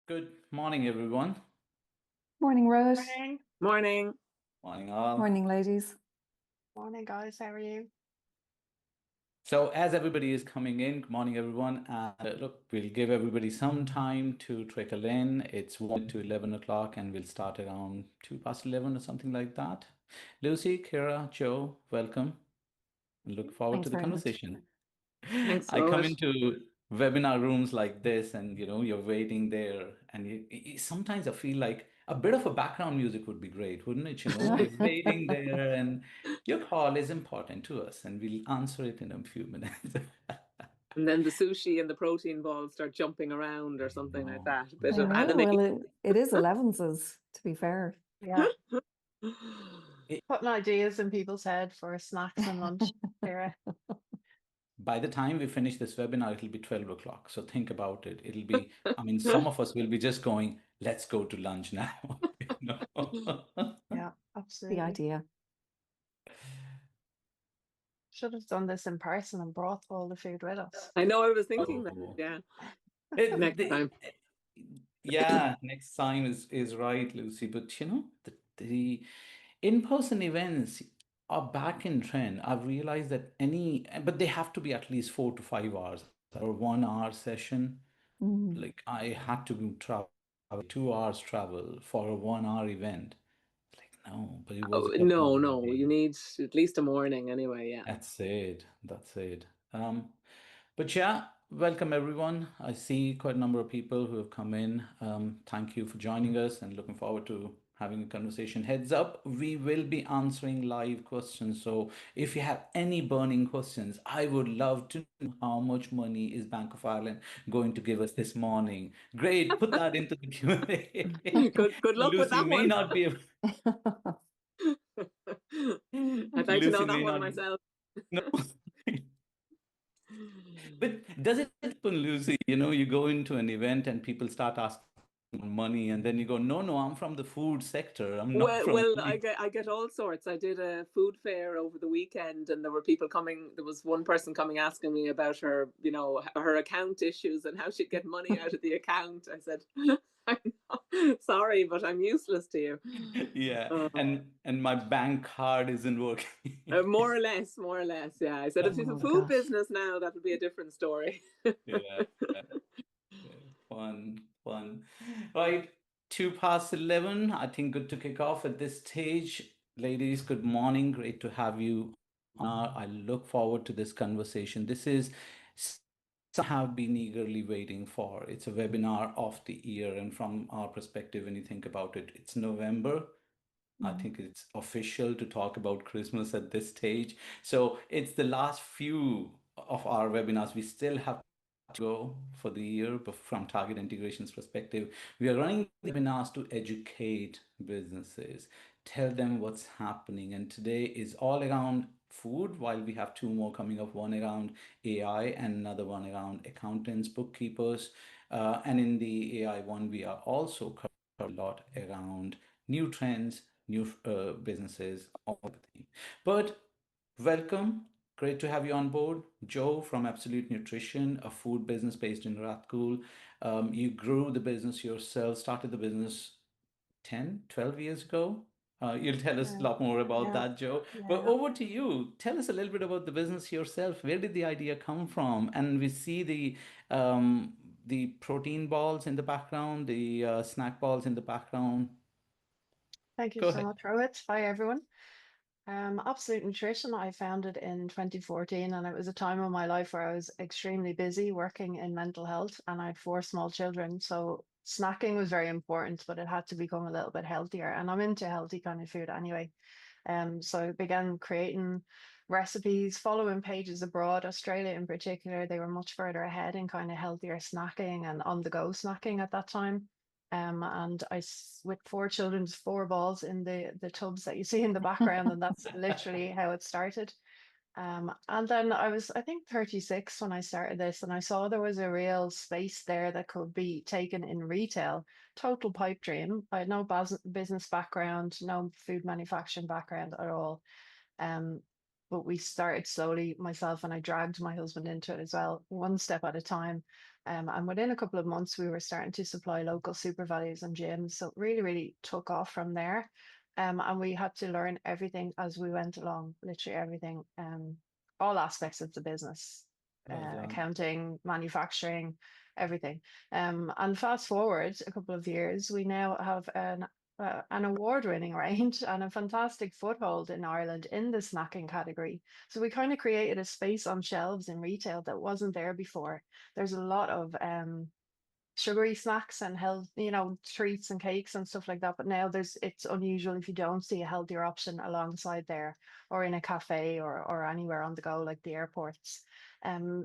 Good morning, everyone. Morning, Rose. Morning. Morning. Morning, all. Morning, ladies. Morning, guys. How are you? So, as everybody is coming in, good morning, everyone. Look, we'll give everybody some time to trickle in. It's 1 to 11 o'clock, and we'll start around 2 past 11 or something like that. Lucy, Kira, Joe, welcome. Look forward to Thanks the very much. conversation. Thanks, I come Rose. into webinar rooms like this, and you're waiting there, and sometimes I feel like a bit of a background music would be great, wouldn't it? We're waiting there, and your call is important to us, and we'll answer it in a few minutes. And then the sushi and the protein balls start jumping around or I something like know, that. A I bit I of know. know. Well, animation. it is 11s, to be fair. Yeah. It, Putting ideas in people's head for snacks and lunch. Sarah. by the time we finish this webinar, it'll be 12 o'clock. So think about it. It'll be, I mean, some of us will be just going, let's go to lunch now. You know? Yeah, The absolutely. idea. Should have done this in person and brought all the food with us. I know I was thinking that. Oh. Yeah. It, Next time. yeah, next time is right, Lucy. But the in-person events are back in trend. I've realized that but they have to be at least 4 to 5 hours or 1 hour session. Mm. Like I had to travel 2 hours travel for a 1 hour event. Like no, but it was Oh, a no, one no. You day. need at least a morning anyway. Yeah. That's it. That's it. But yeah, welcome everyone. I see quite a number of people who have come in. Thank you for joining us and looking forward to having a conversation. Heads up, we will be answering live questions. So if you have any burning questions, I would love to know how much money is Bank of Ireland going to give us this morning. Great, put that into the Q&A. Good luck with Lucy that may one. not be able, I'd like to know Lucy that may one not, myself. no. But does it happen, Lucy? You go into an event and people start asking for money, and then you go, no, no, I'm from the food sector. I'm not Well, from well, I money. get I get all sorts. I did a food fair over the weekend, and there were people coming. There was one person coming asking me about her, her account issues and how she'd get money out of the account. I said, "I'm sorry, but I'm useless to you." Yeah, Uh, and my bank card isn't working. more or less, more or less. Yeah, I said if it's a Oh, food gosh. business now, that would be a different story. Yeah, yeah, yeah. Fun, fun. Right, 2 past 11. I think good to kick off at this stage. Ladies, good morning. Great to have you. I look forward to this conversation. This is some have been eagerly waiting for. It's a webinar of the year, and from our perspective, when you think about it, it's November. I Mm. think it's official to talk about Christmas at this stage. So it's the last few of our webinars. We still have to go for the year, but from target integrations perspective, we are running webinars to educate businesses, tell them what's happening. And today is all around food, while we have two more coming up, one around AI and another one around accountants, bookkeepers. And in the AI one, we are also covering a lot around new trends, new businesses, all the thing. But welcome. Great to have you on board. Joe from Absolute Nutrition, a food business based in Rathcoole. You grew the business yourself, started the business 10, 12 years ago. You'll tell us a Yeah. lot more about Yeah. that, Joe. But Yeah. over to you. Tell us a little bit about the business yourself. Where did the idea come from? And we see the protein balls in the background, the snack balls in the background. Thank you Go so ahead. much, Rohit. Hi, everyone. Absolute Nutrition, I founded in 2014, and it was a time of my life where I was extremely busy working in mental health, and I had four small children. So snacking was very important, but it had to become a little bit healthier. And I'm into healthy kind of food anyway. So I began creating recipes, following pages abroad, Australia in particular. They were much further ahead in kind of healthier snacking and on the go snacking at that time. And with four children's four balls in the tubs that you see in the background, and that's literally how it started. And then I think, 36 when I started this, and I saw there was a real space there that could be taken in retail. Total pipe dream. I had no business background, no food manufacturing background at all. Um, but we started slowly, myself, and I dragged my husband into it as well, one step at a time. And within a couple of months, we were starting to supply local super values and gyms. So it really, really took off from there. And we had to learn everything as we went along, literally everything, all aspects of the business, Well done. accounting, manufacturing, everything. And fast forward a couple of years, we now have an award-winning range and a fantastic foothold in Ireland in the snacking category. So we kind of created a space on shelves in retail that wasn't there before. There's a lot of sugary snacks and health, treats and cakes and stuff like that. But now it's unusual if you don't see a healthier option alongside there, or in a cafe, or anywhere on the go like the airports.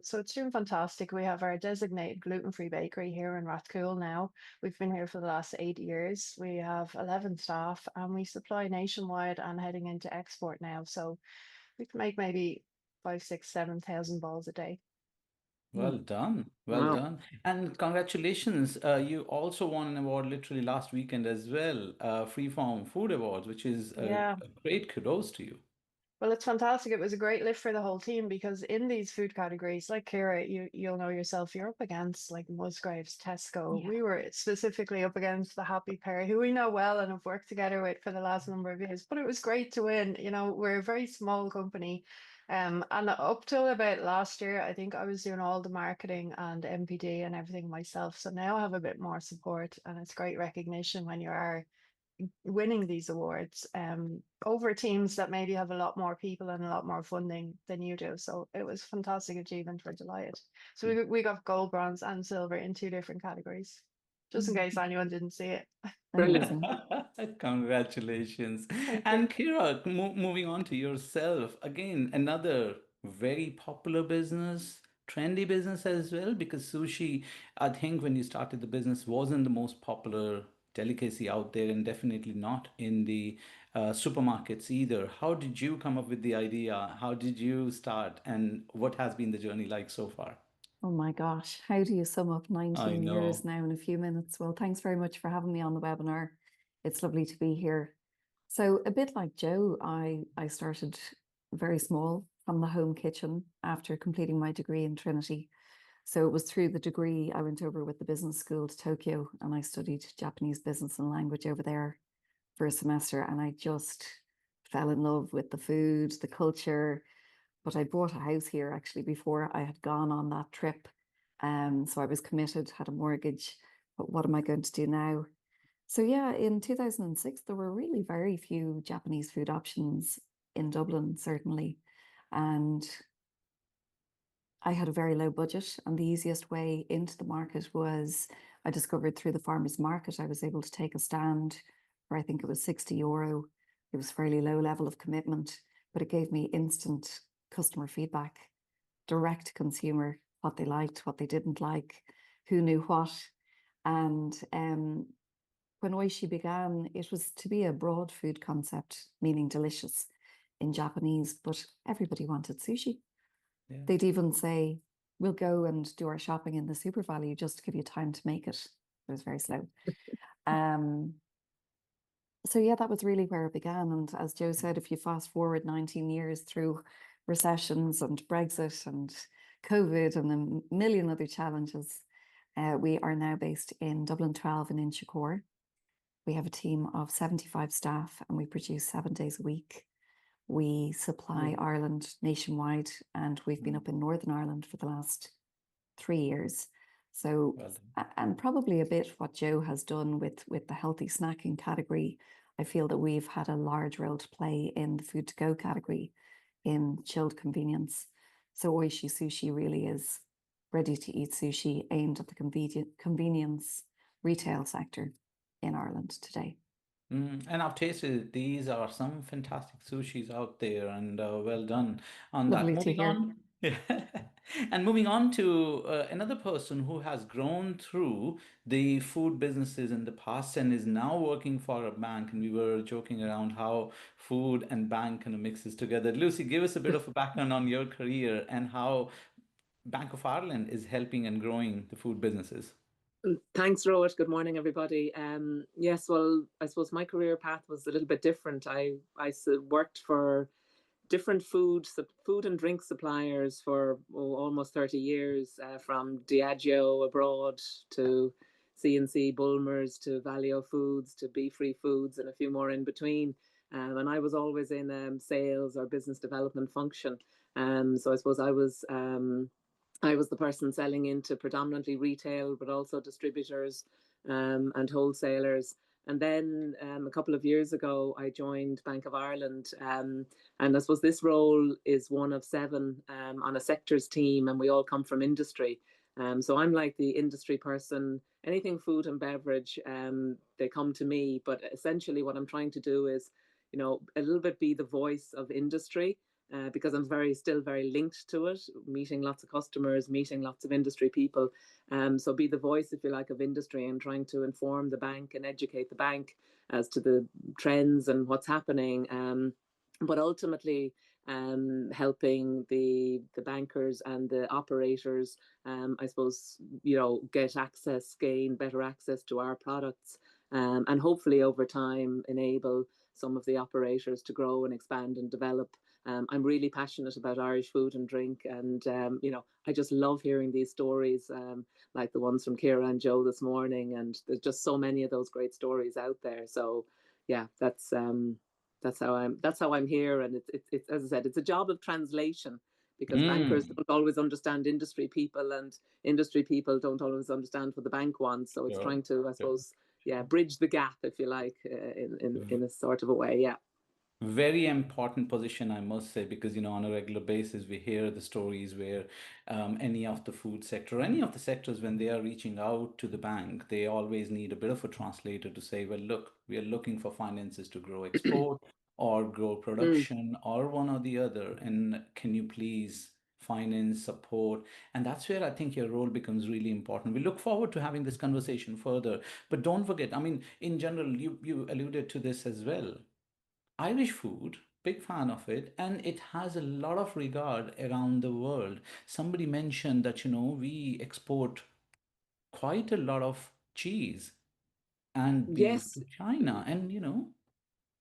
So it's doing fantastic. We have our designated gluten-free bakery here in Rathcoole now. We've been here for the last 8 years. We have 11 staff and we supply nationwide and heading into export now. So we can make maybe 5, 6, 7,000 balls a day. Well done. Well Wow. done. And congratulations. You also won an award literally last weekend as well, Freeform Food Awards, which is Yeah. a great kudos to you. Well, it's fantastic. It was a great lift for the whole team because in these food categories, like Kira, you'll know yourself, you're up against like Musgraves, Tesco. Yeah. We were specifically up against the Happy Pair, who we know well and have worked together with for the last number of years. But it was great to win. We're a very small company. And up till about last year, I think I was doing all the marketing and MPD and everything myself. So now I have a bit more support, and it's great recognition when you are winning these awards over teams that maybe have a lot more people and a lot more funding than you do. So it was a fantastic achievement. We're delighted. So we got gold, bronze, and silver in 2 different categories, just in case anyone didn't see it. Brilliant. Amazing. Congratulations. Thank you. And Kira, moving on to yourself, again, another very popular business, trendy business as well, because sushi, I think when you started the business, wasn't the most popular delicacy out there, and definitely not in the supermarkets either. How did you come up with the idea? How did you start? And what has been the journey like so far? Oh my gosh, how do you sum up I 19 years know. now in a few minutes? Well, thanks very much for having me on the webinar. It's lovely to be here. So a bit like Joe, I started very small from the home kitchen after completing my degree in Trinity. So it was through the degree I went over with the business school to Tokyo, and I studied Japanese business and language over there for a semester, and I just fell in love with the food, the culture. But I bought a house here actually before I had gone on that trip. So I was committed, had a mortgage, but what am I going to do now? So yeah, in 2006, there were really very few Japanese food options in Dublin, certainly. And I had a very low budget, and the easiest way into the market was I discovered through the farmers market, I was able to take a stand for, I think it was €60. It was fairly low level of commitment, but it gave me instant customer feedback, direct consumer, what they liked, what they didn't like, who knew what. And when Oishi began, it was to be a broad food concept, meaning delicious in Japanese, but everybody wanted sushi. Yeah. They'd even say, we'll go and do our shopping in the super value just to give you time to make it. It was very slow. So yeah, that was really where it began. And as Joe said, if you fast forward 19 years through recessions and Brexit and COVID and a million other challenges, we are now based in Dublin 12 and in Inchicore. We have a team of 75 staff and we produce 7 days a week. We supply Ireland nationwide, and we've been up in Northern Ireland for the last 3 years. So, and probably a bit what Joe has done with the healthy snacking category. I feel that we've had a large role to play in the food to go category in chilled convenience. So Oishi Sushi really is ready to eat sushi aimed at the convenience retail sector in Ireland today. And I've tasted these are some fantastic sushis out there, and well done on that. Lovely to Moving hear. on, and moving on to another person who has grown through the food businesses in the past and is now working for a bank. And we were joking around how food and bank kind of mixes together. Lucy, give us a bit of a background on your career and how Bank of Ireland is helping and growing the food businesses. Thanks, Rohit. Good morning, everybody. Yes, well, I suppose my career path was a little bit different. I worked for different food and drink suppliers for almost 30 years, from Diageo abroad to C&C Bulmers to Valio Foods to Be Free Foods and a few more in between. And I was always in sales or business development function. So I suppose I was the person selling into predominantly retail, but also distributors and wholesalers. And then a couple of years ago, I joined Bank of Ireland. And I suppose this role is one of 7 on a sectors team, and we all come from industry. So I'm like the industry person, anything food and beverage, they come to me. But essentially what I'm trying to do is, a little bit be the voice of industry. Because I'm still very linked to it, meeting lots of customers, meeting lots of industry people. So be the voice, if you like, of industry and trying to inform the bank and educate the bank as to the trends and what's happening. But ultimately, helping the bankers and the operators, I suppose, gain better access to our products, and hopefully over time enable some of the operators to grow and expand and develop. I'm really passionate about Irish food and drink, and I just love hearing these stories, like the ones from Ciara and Joe this morning. And there's just so many of those great stories out there. So, yeah, that's how I'm here. And it's as I said, it's a job of translation, because bankers don't always understand industry people, and industry people don't always understand what the bank wants. So it's trying to, I suppose, bridge the gap, if you like, in a sort of a way. Yeah. Very important position, I must say, because on a regular basis we hear the stories where any of the food sector, any of the sectors, when they are reaching out to the bank, they always need a bit of a translator to say, well, look, we are looking for finances to grow export or grow production or one or the other, and can you please finance support? And that's where I think your role becomes really important. We look forward to having this conversation further, but don't forget, I mean, in general, you alluded to this as well. Irish food, big fan of it, and it has a lot of regard around the world. Somebody mentioned that, we export quite a lot of cheese and beef Yes. to China, and,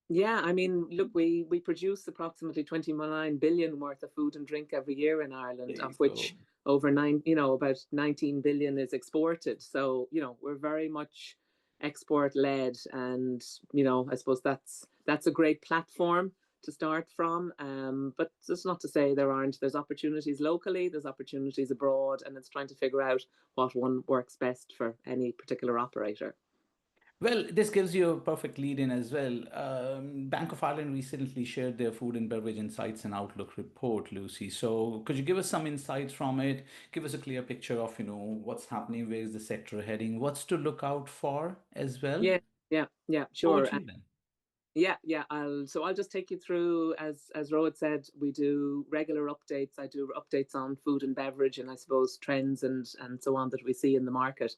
Yeah, I mean, look, we produce approximately 29 billion worth of food and drink every year in Ireland, there you of go. which about 19 billion is exported. So, we're very much export led, and I suppose that's a great platform to start from. But that's not to say there's opportunities locally, there's opportunities abroad, and it's trying to figure out what one works best for any particular operator. Well, this gives you a perfect lead in as well. Bank of Ireland recently shared their food and beverage insights and outlook report, Lucy. So could you give us some insights from it? Give us a clear picture of, what's happening, where is the sector heading, what's to look out for as well? Yeah, yeah, Over sure. to you then. Yeah. I'll just take you through, as Rohit said, we do regular updates. I do updates on food and beverage, and I suppose trends and so on that we see in the market.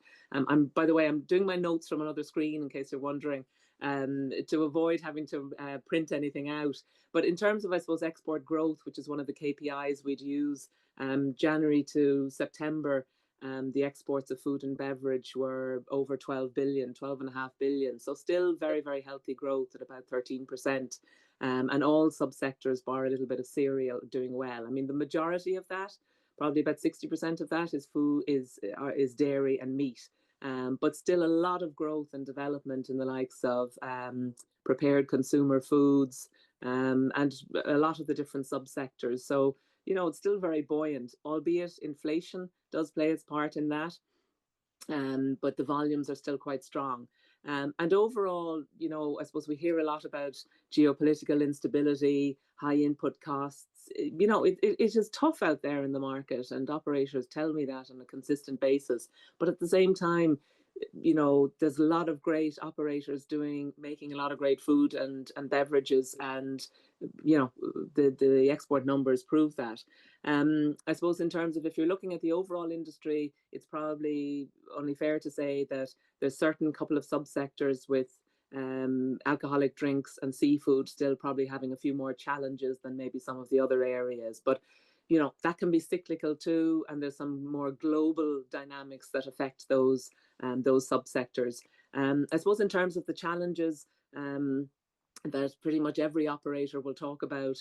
By the way, I'm doing my notes from another screen in case you're wondering, to avoid having to print anything out. But in terms of, I suppose, export growth, which is one of the KPIs we'd use, January to September, the exports of food and beverage were over 12.5 billion. So still very, very healthy growth at about 13%. And all subsectors, bar a little bit of cereal, doing well. I mean, the majority of that, probably about 60% of that, is dairy and meat. But still a lot of growth and development in the likes of prepared consumer foods, and a lot of the different subsectors. So, it's still very buoyant, albeit inflation does play its part in that. But the volumes are still quite strong. And overall, I suppose we hear a lot about geopolitical instability, high input costs. It is tough out there in the market, and operators tell me that on a consistent basis. But at the same time, there's a lot of great operators making a lot of great food and beverages, and the export numbers prove that. I suppose in terms of, if you're looking at the overall industry, it's probably only fair to say that there's certain couple of subsectors with alcoholic drinks and seafood still probably having a few more challenges than maybe some of the other areas. But that can be cyclical too, and there's some more global dynamics that affect those subsectors. I suppose in terms of the challenges that pretty much every operator will talk about,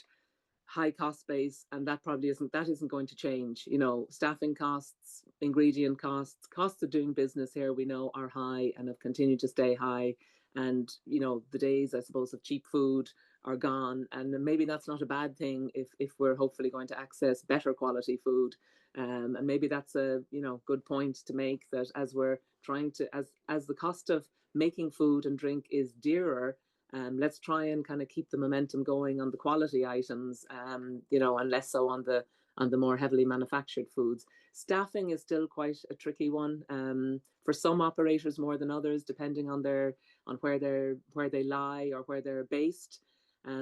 high cost base, and that isn't going to change. You know, staffing costs, ingredient costs, costs of doing business here, we know, are high and have continued to stay high. And you know, the days, I suppose, of cheap food are gone, and maybe that's not a bad thing if we're hopefully going to access better quality food. And maybe that's a, you know, good point to make, that as we're trying to, as the cost of making food and drink is dearer, let's try and kind of keep the momentum going on the quality items, you know, and less so on the more heavily manufactured foods. Staffing is still quite a tricky one, for some operators more than others, depending on where they lie or where they're based.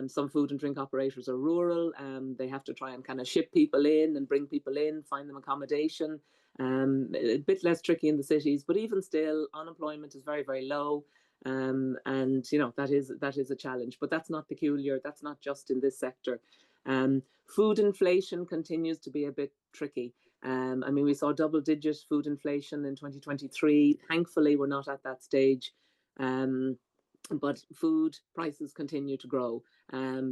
Some food and drink operators are rural. They have to try and kind of ship people in and bring people in, find them accommodation. A bit less tricky in the cities, but even still, unemployment is very, very low. And you know, that is a challenge, but that's not peculiar. That's not just in this sector. Food inflation continues to be a bit tricky. I mean, we saw double-digit food inflation in 2023. Thankfully, we're not at that stage. But food prices continue to grow.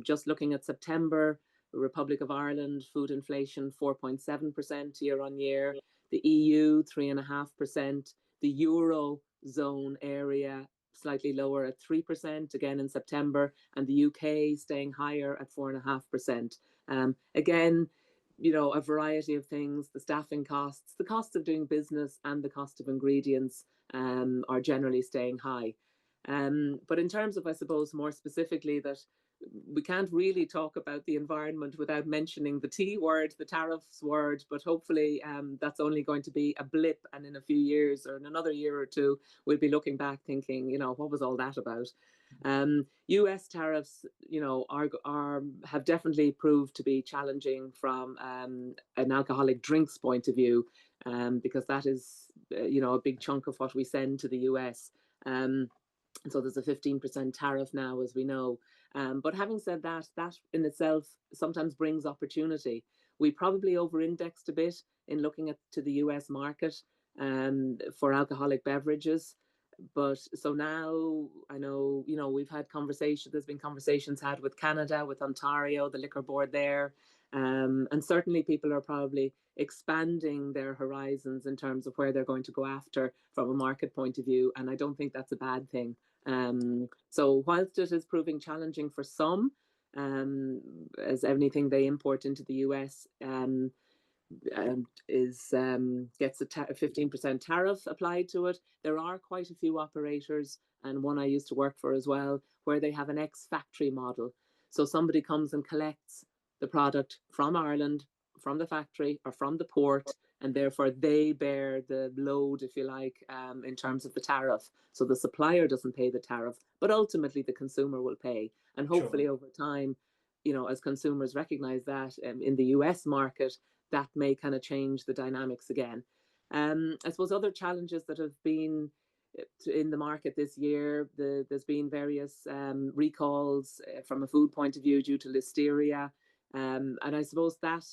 Just looking at September, Republic of Ireland, food inflation 4.7% year on year. The EU 3.5%. The Eurozone area slightly lower at 3% again in September, and the UK staying higher at 4.5%. Again, you know, a variety of things. The staffing costs, the cost of doing business, and the cost of ingredients are generally staying high. But in terms of, I suppose, more specifically, that we can't really talk about the environment without mentioning the T word, the tariffs word, but hopefully that's only going to be a blip, and in a few years or in another year or two, we'll be looking back thinking, you know, what was all that about? US tariffs, you know, have definitely proved to be challenging from an alcoholic drinks point of view, because that is, you know, a big chunk of what we send to the US. So there's a 15% tariff now, as we know. But having said that, that in itself sometimes brings opportunity. We probably over-indexed a bit in looking to the US market for alcoholic beverages. But so now I know, you know, there's been conversations had with Canada, with Ontario, the liquor board there. And certainly people are probably expanding their horizons in terms of where they're going to go after from a market point of view. And I don't think that's a bad thing. So whilst it is proving challenging for some, as anything they import into the US gets a 15% tariff applied to it, there are quite a few operators, and one I used to work for as well, where they have an ex-factory model. So somebody comes and collects the product from Ireland, from the factory or from the port, and therefore they bear the load, if you like, in terms of the tariff. So the supplier doesn't pay the tariff, but ultimately the consumer will pay. And hopefully over time, you know, as consumers recognize that in the US market, that may kind of change the dynamics again. I suppose other challenges that have been in the market this year, there's been various recalls from a food point of view due to listeria. And I suppose that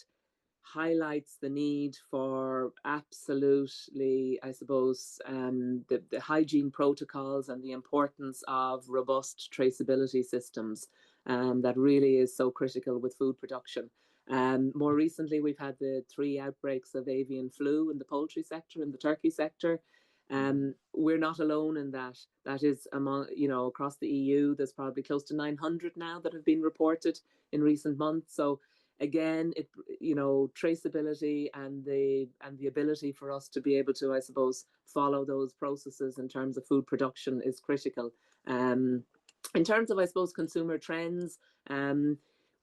highlights the need for absolutely, I suppose, the hygiene protocols and the importance of robust traceability systems. That really is so critical with food production. More recently, we've had the 3 outbreaks of avian flu in the poultry sector, in the turkey sector. We're not alone in that. That is among, you know, across the EU, there's probably close to 900 now that have been reported in recent months. So again, it, you know, traceability and the ability for us to be able to, I suppose, follow those processes in terms of food production is critical. In terms of, I suppose, consumer trends,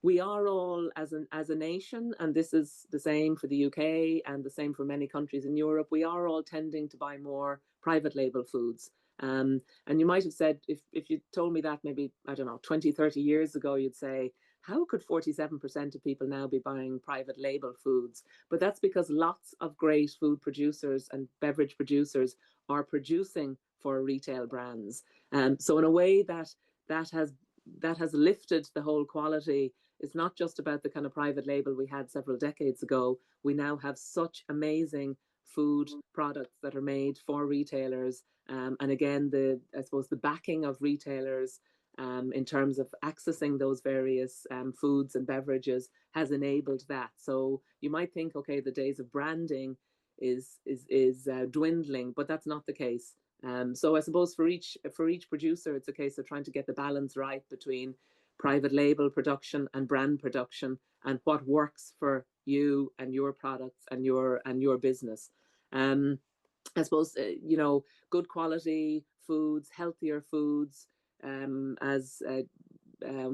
we are all, as a nation, and this is the same for the UK and the same for many countries in Europe, we are all tending to buy more private label foods. And you might have said, if you told me that maybe, I don't know, 20, 30 years ago, you'd say, how could 47% of people now be buying private label foods? But that's because lots of great food producers and beverage producers are producing for retail brands. So in a way that has lifted the whole quality. It's not just about the kind of private label we had several decades ago. We now have such amazing food products that are made for retailers. And again, I suppose the backing of retailers in terms of accessing those various foods and beverages has enabled that. So you might think, okay, the days of branding is dwindling, but that's not the case. So I suppose for each producer, it's a case of trying to get the balance right between private label production and brand production, and what works for you and your products and your business. I suppose good quality foods, healthier foods, as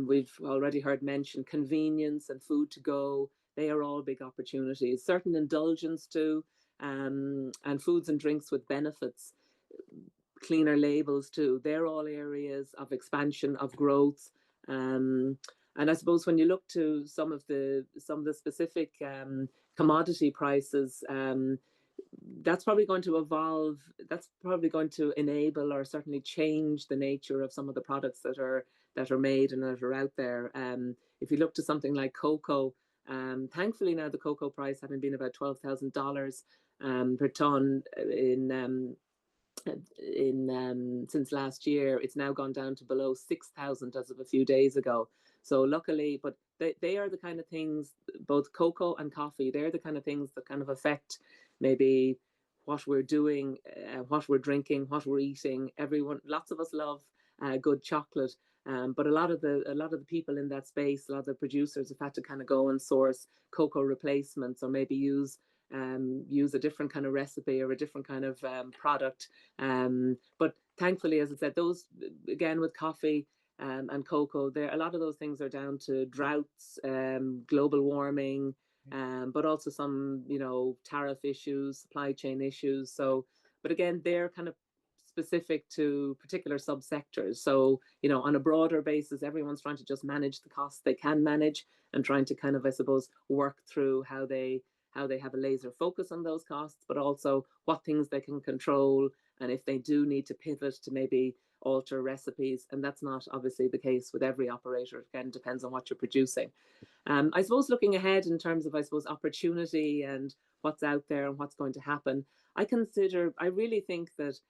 we've already heard mentioned, convenience and food to go. They are all big opportunities. Certain indulgence too, and foods and drinks with benefits, cleaner labels too. They're all areas of expansion, of growth. And I suppose when you look to some of the specific commodity prices, that's probably going to evolve. That's probably going to enable or certainly change the nature of some of the products that are made and that are out there. If you look to something like cocoa, thankfully now the cocoa price having been about $12,000 per ton since last year, it's now gone down to below 6,000 as of a few days ago. So luckily, but they are the kind of things, both cocoa and coffee, they're the kind of things that kind of affect maybe what we're doing, what we're drinking, what we're eating. Lots of us love good chocolate, but a lot of the people in that space, a lot of the producers have had to kind of go and source cocoa replacements, or maybe use a different kind of recipe or a different kind of product. But thankfully, as I said, those, again, with coffee and cocoa, a lot of those things are down to droughts, global warming, but also some, tariff issues, supply chain issues. So, but again, they're kind of specific to particular subsectors. So, on a broader basis, everyone's trying to just manage the costs they can manage, and trying to kind of, I suppose, work through how they have a laser focus on those costs, but also what things they can control, and if they do need to pivot to maybe alter recipes. And that's not obviously the case with every operator. Again, depends on what you're producing. I suppose looking ahead in terms of, I suppose, opportunity and what's out there and what's going to happen, I really think that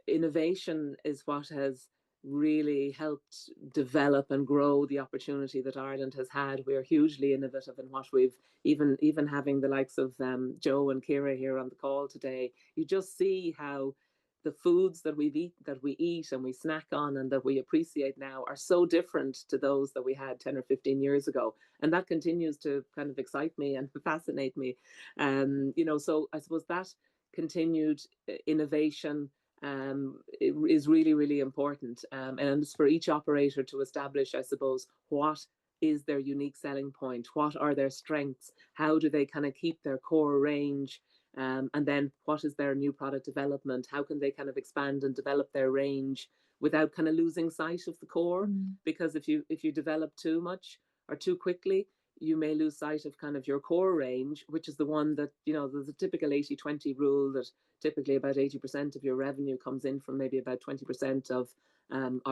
innovation is what has really helped develop and grow the opportunity that Ireland has had. We're hugely innovative in what we've, even having the likes of Joe and Kira here on the call today. You just see how the foods that we eat and we snack on and that we appreciate now are so different to those that we had 10 or 15 years ago. And that continues to kind of excite me and fascinate me. So I suppose that continued innovation is really, really important. And it's for each operator to establish, I suppose, what is their unique selling point? What are their strengths? How do they kind of keep their core range? And then what is their new product development? How can they kind of expand and develop their range without kind of losing sight of the core? Because if you develop too much or too quickly, you may lose sight of kind of your core range, which is the one that, there's a typical 80-20 rule, that typically about 80% of your revenue comes in from maybe about 20% of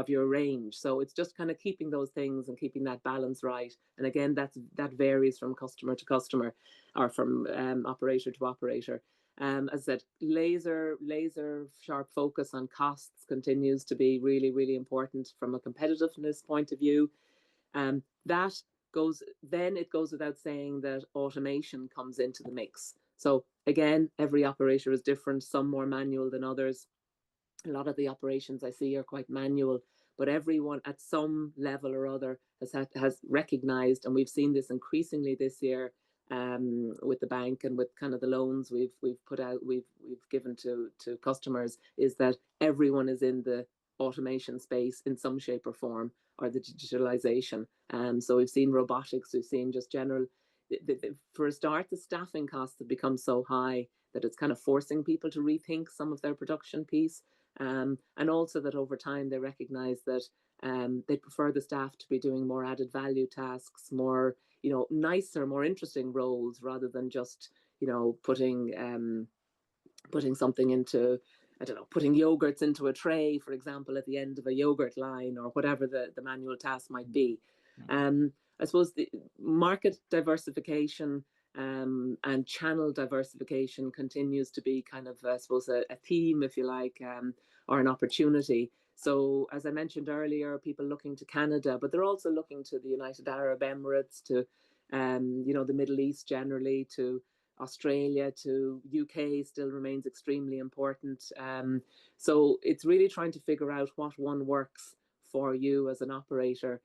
your range. So it's just kind of keeping those things and keeping that balance right. And again, that varies from customer to customer, or from operator to operator. As I said, laser sharp focus on costs continues to be really, really important from a competitiveness point of view. It goes without saying that automation comes into the mix. So again, every operator is different, some more manual than others. A lot of the operations I see are quite manual, but everyone at some level or other has recognized, and we've seen this increasingly this year with the bank and with kind of the loans we've put out, we've given to customers, is that everyone is in the automation space in some shape or form, or the digitalization. So we've seen robotics, we've seen just general, for a start, the staffing costs have become so high that it's kind of forcing people to rethink some of their production piece. And also that over time they recognize that they prefer the staff to be doing more added value tasks, more, nicer, more interesting roles, rather than just, putting something into, I don't know, putting yogurts into a tray, for example, at the end of a yogurt line, or whatever the manual task might be. I suppose the market diversification and channel diversification continues to be kind of, I suppose, a theme, if you like, or an opportunity. So as I mentioned earlier, people looking to Canada, but they're also looking to the United Arab Emirates, to the Middle East generally, to Australia, to UK still remains extremely important. So it's really trying to figure out what one works for you as an operator.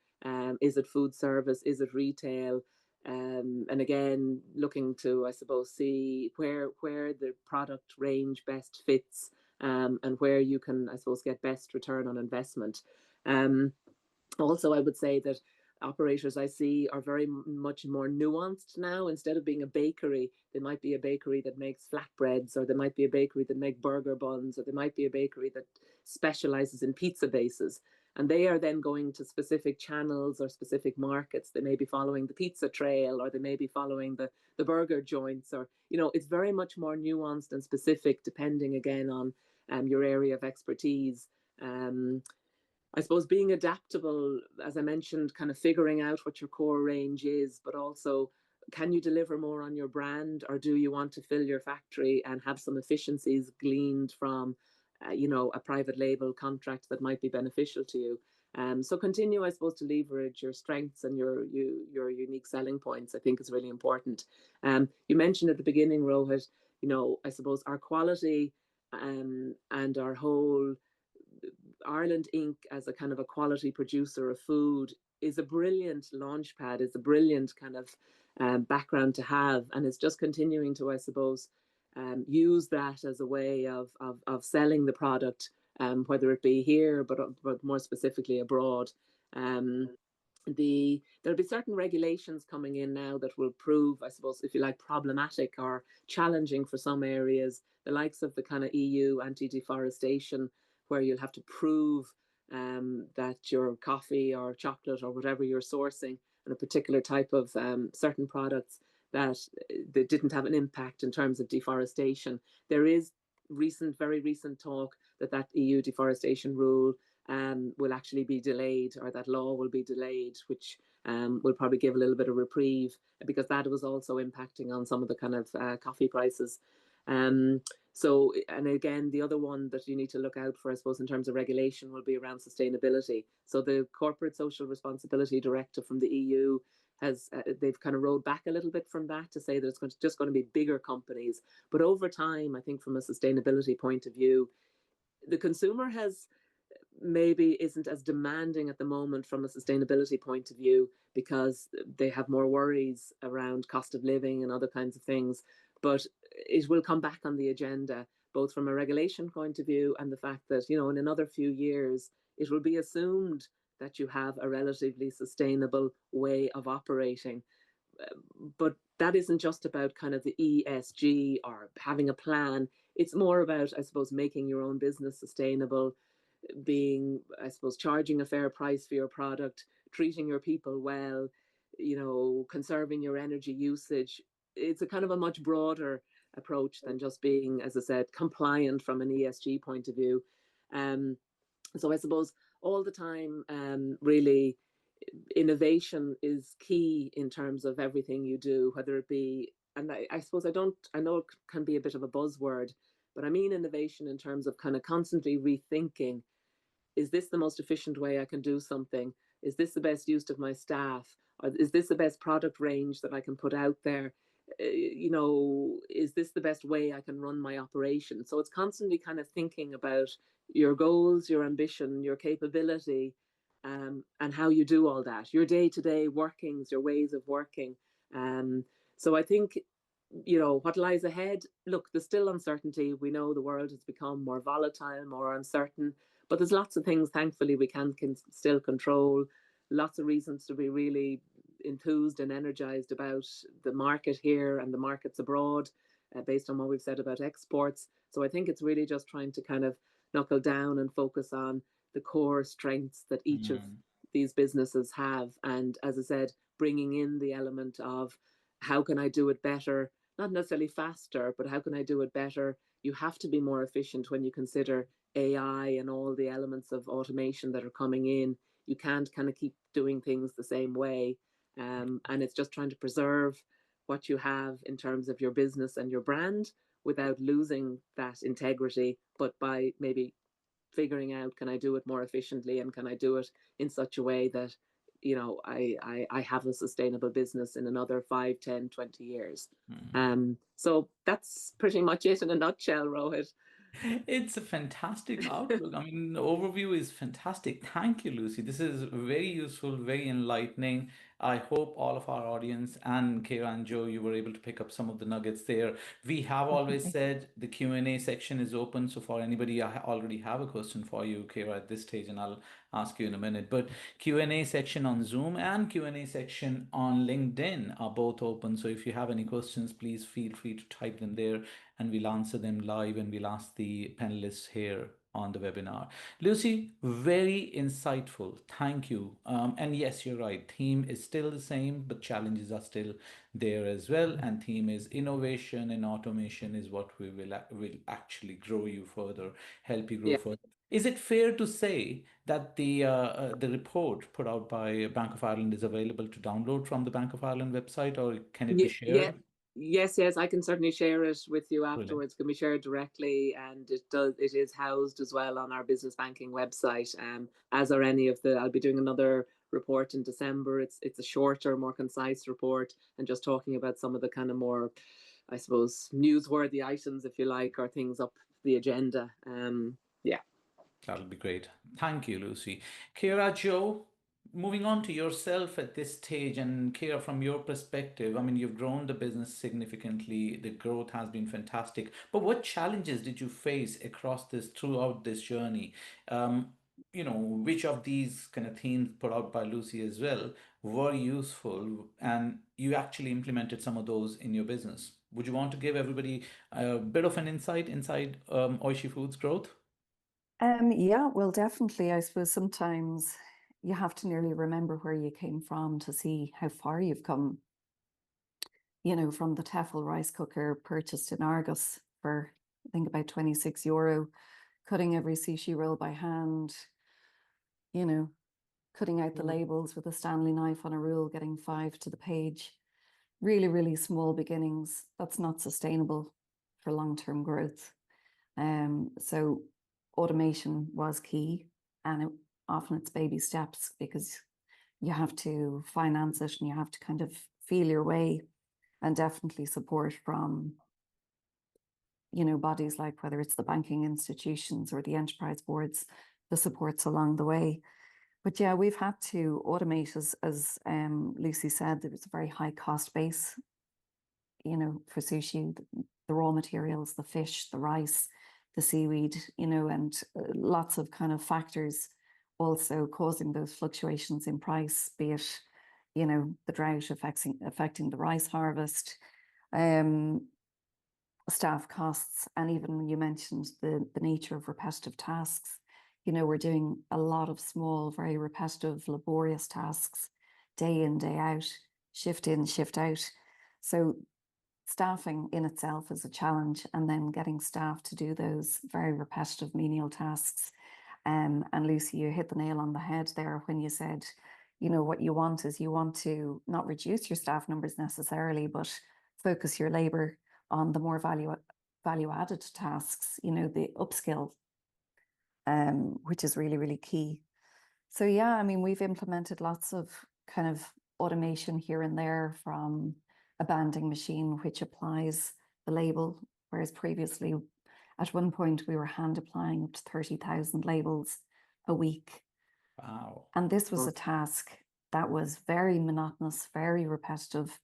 Is it food service? Is it retail? And again, looking to, I suppose, see where the product range best fits, and where you can, I suppose, get best return on investment. Also, I would say that operators I see are very much more nuanced now. Instead of being a bakery, they might be a bakery that makes flatbreads, or they might be a bakery that make burger buns, or they might be a bakery that specializes in pizza bases. And they are then going to specific channels or specific markets. They may be following the pizza trail, or they may be following the burger joints, or, it's very much more nuanced and specific depending again on your area of expertise. I suppose being adaptable, as I mentioned, kind of figuring out what your core range is, but also, can you deliver more on your brand, or do you want to fill your factory and have some efficiencies gleaned from, a private label contract that might be beneficial to you? So continue, I suppose, to leverage your strengths and your unique selling points. I think is really important. You mentioned at the beginning, Rohit, I suppose our quality, and our whole Ireland Inc. as a kind of a quality producer of food is a brilliant launch pad, is a brilliant kind of background to have, and it's just continuing to, I suppose, use that as a way of selling the product, whether it be here, but more specifically abroad. There'll be certain regulations coming in now that will prove, I suppose, if you like, problematic or challenging for some areas, the likes of the kind of EU anti-deforestation, where you'll have to prove that your coffee or chocolate or whatever you're sourcing and a particular type of certain products, that they didn't have an impact in terms of deforestation. There is very recent talk that EU deforestation rule will actually be delayed, or that law will be delayed, which will probably give a little bit of reprieve, because that was also impacting on some of the kind of coffee prices. So, and again, the other one that you need to look out for, I suppose, in terms of regulation will be around sustainability. So the Corporate Social Responsibility Directive from the EU they've kind of rolled back a little bit from that to say that it's just going to be bigger companies. But over time, I think from a sustainability point of view, the consumer maybe isn't as demanding at the moment from a sustainability point of view, because they have more worries around cost of living and other kinds of things. But it will come back on the agenda, both from a regulation point of view and the fact that, in another few years, it will be assumed that you have a relatively sustainable way of operating. But that isn't just about kind of the ESG or having a plan. It's more about, I suppose, making your own business sustainable, being, I suppose, charging a fair price for your product, treating your people well, conserving your energy usage. It's a kind of a much broader approach than just being, as I said, compliant from an ESG point of view. So I suppose all the time, really, innovation is key in terms of everything you do, whether it be, and I suppose I know it can be a bit of a buzzword, but I mean innovation in terms of kind of constantly rethinking, is this the most efficient way I can do something? Is this the best use of my staff? Or is this the best product range that I can put out there? Is this the best way I can run my operation? So it's constantly kind of thinking about your goals, your ambition, your capability, and how you do all that, your day-to-day workings, your ways of working. So I think, what lies ahead, look, there's still uncertainty. We know the world has become more volatile, more uncertain, but there's lots of things, thankfully, we can still control. Lots of reasons to be really enthused and energized about the market here and the markets abroad, based on what we've said about exports. So I think it's really just trying to kind of knuckle down and focus on the core strengths that each of these businesses have. And as I said, bringing in the element of, how can I do it better? Not necessarily faster, but how can I do it better? You have to be more efficient when you consider AI and all the elements of automation that are coming in. You can't kind of keep doing things the same way. And it's just trying to preserve what you have in terms of your business and your brand without losing that integrity, but by maybe figuring out, can I do it more efficiently, and can I do it in such a way that, I have a sustainable business in another 5, 10, 20 years. So that's pretty much it in a nutshell, Rohit. It's a fantastic outlook. I mean, the overview is fantastic. Thank you, Lucy. This is very useful, very enlightening. I hope all of our audience and Kira and Joe, you were able to pick up some of the nuggets there. We have always Definitely. said the Q&A section is open. So for anybody, I already have a question for you, Kira, at this stage, and I'll ask you in a minute. But Q&A section on Zoom and Q&A section on LinkedIn are both open. So if you have any questions, please feel free to type them there, and we'll answer them live, and we'll ask the panelists here on the webinar. Lucy, very insightful. Thank you. And yes, you're right. Theme is still the same, but challenges are still there as well. And theme is innovation and automation is what we will actually grow you further, help you grow Yeah. further. Is it fair to say that the report put out by Bank of Ireland is available to download from the Bank of Ireland website, or can it be Yeah. shared? Yes, I can certainly share it with you Brilliant. afterwards. It can be shared directly, and it is housed as well on our business banking website. As are any of I'll be doing another report in December. It's a shorter, more concise report, and just talking about some of the kind of more, I suppose, newsworthy items, if you like, or things up the agenda. Yeah. That'll be great. Thank you, Lucy. Kira, Joe, moving on to yourself at this stage, and Kira, from your perspective, I mean, you've grown the business significantly. The growth has been fantastic. But what challenges did you face throughout this journey? Which of these kind of themes put out by Lucy as well were useful, and you actually implemented some of those in your business? Would you want to give everybody a bit of an insight inside Oishi Foods growth? Yeah, well, definitely. I suppose sometimes you have to nearly remember where you came from to see how far you've come. From the Tefal rice cooker purchased in Argos for, I think, about €26, cutting every sushi roll by hand, cutting out the labels with a Stanley knife on a rule, getting 5 to the page. Really, really small beginnings. That's not sustainable for long-term growth. So automation was key, and often it's baby steps, because you have to finance it and you have to kind of feel your way, and definitely support from bodies like, whether it's the banking institutions or the enterprise boards, the supports along the way. But yeah, we've had to automate, as Lucy said. There was a very high cost base for sushi, the raw materials, the fish, the rice, the seaweed, and lots of kind of factors also causing those fluctuations in price, be it, the drought affecting the rice harvest, staff costs, and even you mentioned the nature of repetitive tasks. We're doing a lot of small, very repetitive, laborious tasks, day in, day out, shift in, shift out. So staffing in itself is a challenge, and then getting staff to do those very repetitive menial tasks. And Lucy, you hit the nail on the head there when you said, what you want to not reduce your staff numbers necessarily, but focus your labor on the more value added tasks, the upskill, which is really, really key. So yeah, I mean, we've implemented lots of kind of automation here and there, from a banding machine which applies the label, whereas previously, at one point, we were hand applying up to 30,000 labels a week. Wow. And this was a task that was very monotonous, very repetitive,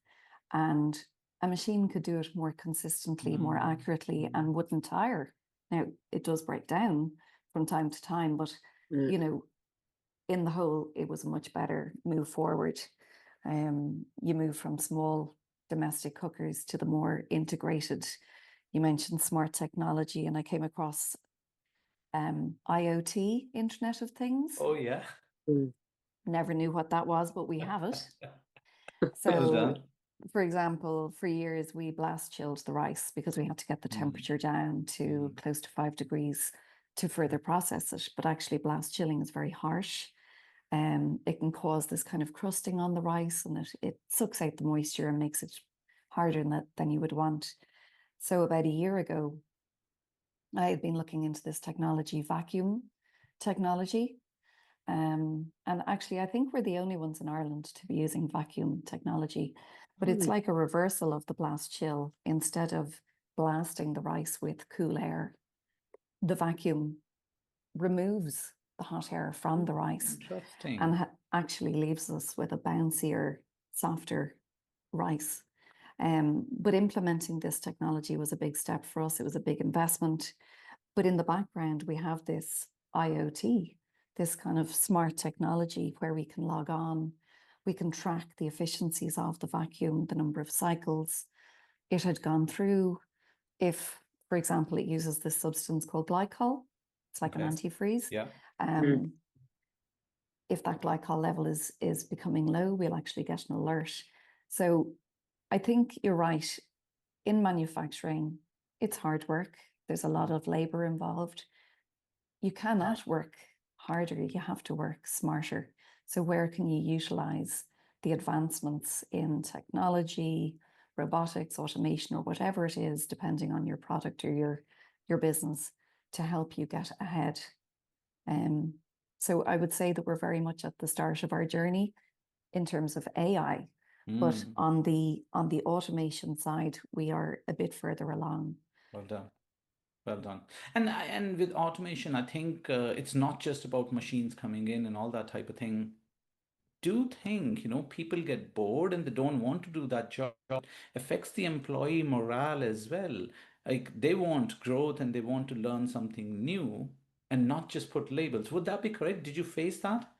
and a machine could do it more consistently, more accurately, and wouldn't tire. Now, it does break down from time to time, but in the whole, it was a much better move forward. You move from small domestic cookers to the more integrated. You mentioned smart technology, and I came across IoT, Internet of Things. Oh, yeah. Never knew what that was, but we have it. Well So, done. for example, for years we blast chilled the rice because we had to get the temperature down to close to 5 degrees to further process it. But actually, blast chilling is very harsh. It can cause this kind of crusting on the rice, and it sucks out the moisture and makes it harder than you would want. So about a year ago, I had been looking into this technology, vacuum technology. And actually, I think we're the only ones in Ireland to be using vacuum technology, but it's like a reversal of the blast chill. Instead of blasting the rice with cool air, the vacuum removes the hot air from the rice Interesting. and actually leaves us with a bouncier, softer rice. But implementing this technology was a big step for us. It was a big investment. But in the background, we have this IoT, this kind of smart technology where we can log on, we can track the efficiencies of the vacuum, the number of cycles it had gone through. If, for example, it uses this substance called glycol, it's like an antifreeze. Yeah. If that glycol level is becoming low, we'll actually get an alert. So I think you're right. In manufacturing, it's hard work. There's a lot of labor involved. You cannot work harder. You have to work smarter. So where can you utilize the advancements in technology, robotics, automation, or whatever it is, depending on your product or your business, to help you get ahead? So I would say that we're very much at the start of our journey in terms of AI. But on the automation side, we are a bit further along. Well done. Well done. And with automation, I think it's not just about machines coming in and all that type of thing. Do think, people get bored and they don't want to do that job. It affects the employee morale as well. Like they want growth and they want to learn something new and not just put labels. Would that be correct? Did you face that?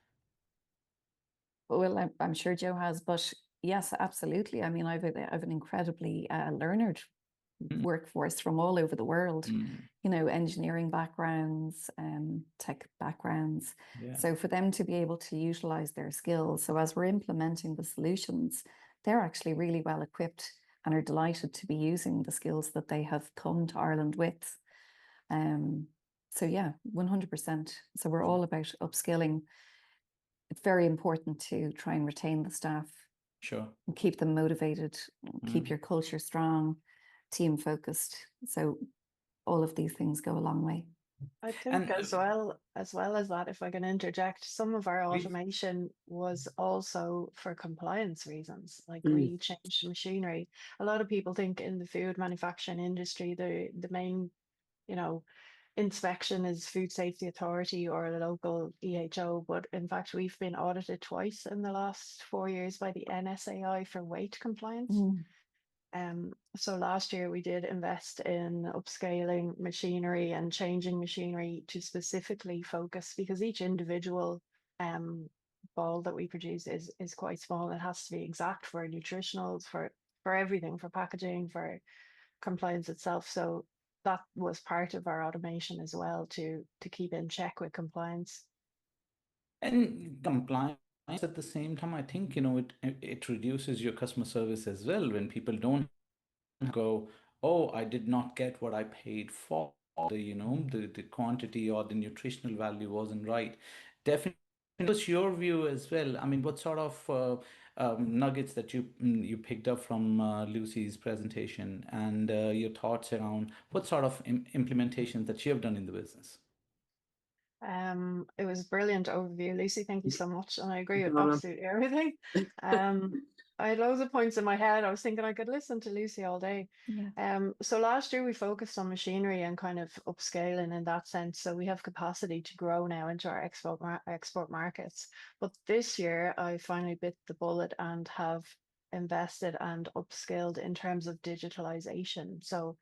Well, I'm sure Joe has, but yes, absolutely. I mean, I've an incredibly learned workforce from all over the world, engineering backgrounds, tech backgrounds. Yeah. So for them to be able to utilize their skills. So as we're implementing the solutions, they're actually really well equipped and are delighted to be using the skills that they have come to Ireland with. So yeah, 100%. So we're all about upskilling. It's very important to try and retain the staff. Sure. And keep them motivated, keep your culture strong, team focused. So all of these things go a long way. I think as well as that, if I can interject, some of our automation was also for compliance reasons, like we changed machinery. A lot of people think in the food manufacturing industry, the main, inspection is Food Safety Authority or a local EHO, but in fact we've been audited twice in the last 4 years by the NSAI for weight compliance. So last year we did invest in upscaling machinery and changing machinery to specifically focus, because each individual ball that we produce is quite small. It has to be exact for nutritionals, for everything, for packaging, for compliance itself. So that was part of our automation as well, to keep in check with compliance. And compliance at the same time, I think, it reduces your customer service as well when people don't go, oh, I did not get what I paid for. The quantity or the nutritional value wasn't right. Definitely, what's your view as well? I mean, what sort of nuggets that you picked up from Lucy's presentation, and your thoughts around what sort of implementations that you have done in the business? It was a brilliant overview, Lucy. Thank you so much. And I agree with absolutely everything. I had loads of points in my head. I was thinking I could listen to Lucy all day. Yeah. So last year we focused on machinery and kind of upscaling in that sense. So we have capacity to grow now into our export markets. But this year I finally bit the bullet and have invested and upskilled in terms of digitalization. So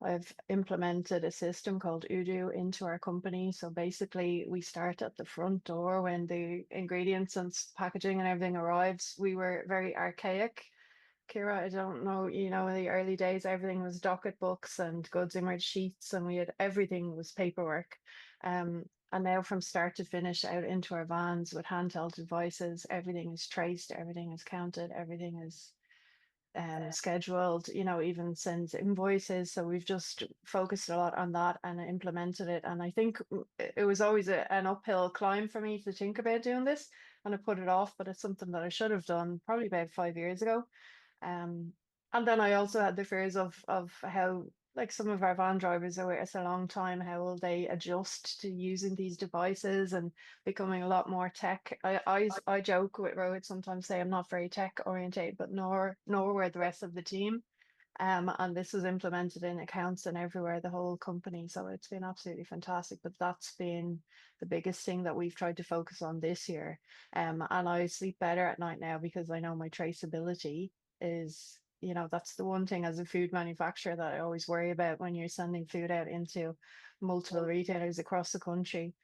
I've implemented a system called Udo into our company. So basically we start at the front door when the ingredients and packaging and everything arrives. We were very archaic. Kira, I don't know, in the early days, everything was docket books and goods image sheets, and everything was paperwork. And now from start to finish out into our vans with handheld devices, everything is traced, everything is counted, everything is scheduled, even sends invoices. So we've just focused a lot on that and implemented it. And I think it was always an uphill climb for me to think about doing this, and I put it off, but it's something that I should have done probably about 5 years ago. And then I also had the fears of how like some of our van drivers are with us a long time. How will they adjust to using these devices and becoming a lot more tech? I joke with Rohit sometimes, say I'm not very tech oriented, but nor were the rest of the team. And this was implemented in accounts and everywhere, the whole company. So it's been absolutely fantastic. But that's been the biggest thing that we've tried to focus on this year. And I sleep better at night now because I know my traceability is, you know, that's the one thing as a food manufacturer that I always worry about when you're sending food out into multiple retailers across the country.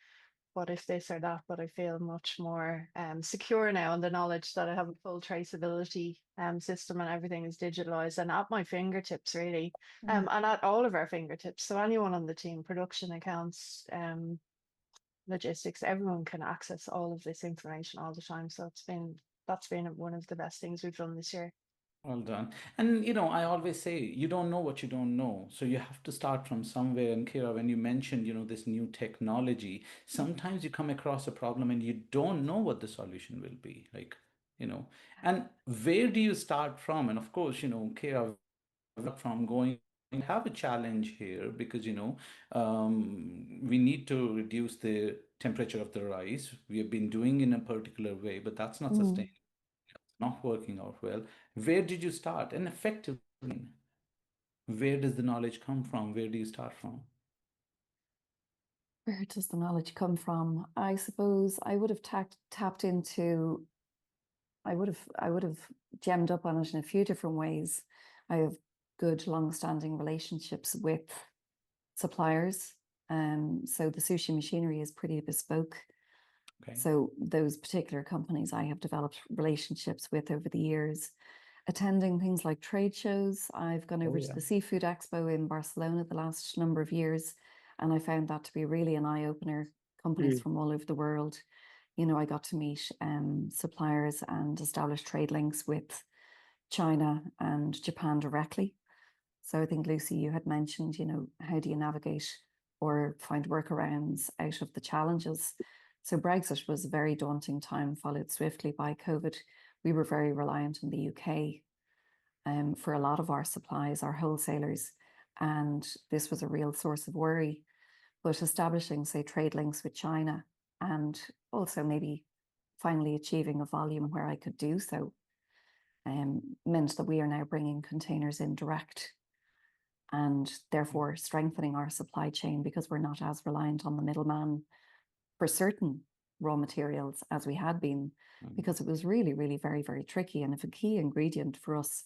What if this or that? But I feel much more secure now in the knowledge that I have a full traceability system and everything is digitalized and at my fingertips, really, and at all of our fingertips. So anyone on the team, production, accounts, logistics, everyone can access all of this information all the time. So that's been one of the best things we've done this year. Well done. And I always say you don't know what you don't know. So you have to start from somewhere. And Kira, when you mentioned, this new technology, sometimes you come across a problem and you don't know what the solution will be. Like, and where do you start from? And of course, Kira, from going have a challenge here because we need to reduce the temperature of the rice. We have been doing in a particular way, but that's not Mm. sustainable, not working out well. Where did you start? And effectively, where does the knowledge come from? Where do you start from? Where does the knowledge come from? I suppose I would have tapped into, I would have gemmed up on it in a few different ways. I have good long-standing relationships with suppliers. So the sushi machinery is pretty bespoke. Okay. So those particular companies I have developed relationships with over the years. Attending things like trade shows. I've gone over to the Seafood Expo in Barcelona the last number of years, and I found that to be really an eye-opener. Companies from all over the world. I got to meet suppliers and establish trade links with China and Japan directly. So I think, Lucy, you had mentioned, how do you navigate or find workarounds out of the challenges? So Brexit was a very daunting time, followed swiftly by COVID. We were very reliant on the UK for a lot of our supplies, our wholesalers, and this was a real source of worry. But establishing, say, trade links with China and also maybe finally achieving a volume where I could do so meant that we are now bringing containers in direct and therefore strengthening our supply chain because we're not as reliant on the middleman for certain raw materials as we had been, because it was really, really very, very tricky. And if a key ingredient for us,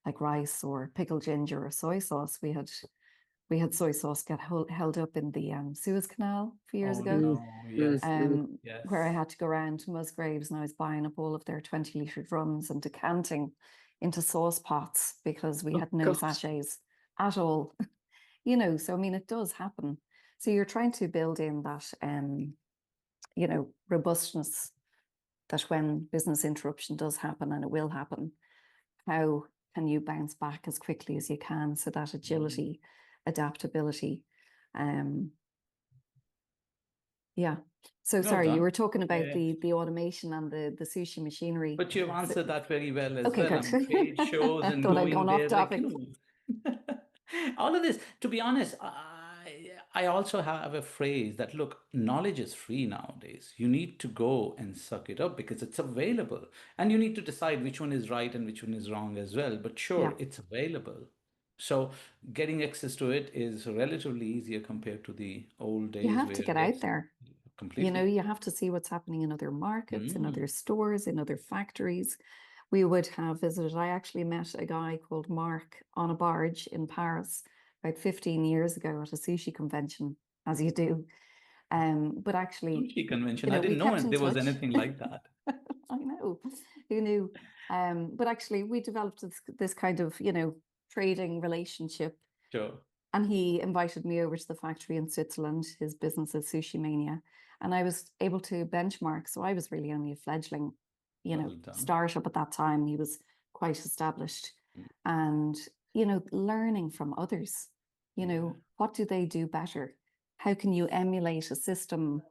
like rice or pickled ginger or soy sauce, we had soy sauce get held up in the Suez Canal a few years ago. No. Yes. Yes. Where I had to go around to Musgraves and I was buying up all of their 20-litre drums and decanting into sauce pots because we had no sachets at all. So I mean, it does happen. So you're trying to build in that robustness, that when business interruption does happen, and it will happen, how can you bounce back as quickly as you can? So that agility, adaptability. Yeah. So sorry, you were talking about the automation and the sushi machinery. But you've answered that very well as Okay, well. good. Trade shows I and thought I'd going gone off there, topic. all of this, to be honest, I also have a phrase that, look, knowledge is free nowadays. You need to go and suck it up because it's available. And you need to decide which one is right and which one is wrong as well. But sure, it's available. So getting access to it is relatively easier compared to the old days. You have to get out there. Completely. You have to see what's happening in other markets, in other stores, in other factories. We would have visited, I actually met a guy called Mark on a barge in Paris about 15 years ago at a sushi convention, as you do. But actually, sushi convention, I didn't know there was anything like that. I know, who knew? But actually, we developed this kind of, trading relationship. Sure. And he invited me over to the factory in Switzerland. His business is Sushi Mania. And I was able to benchmark. So I was really only a fledgling, startup at that time. He was quite established. And, learning from others, what do they do better? How can you emulate a system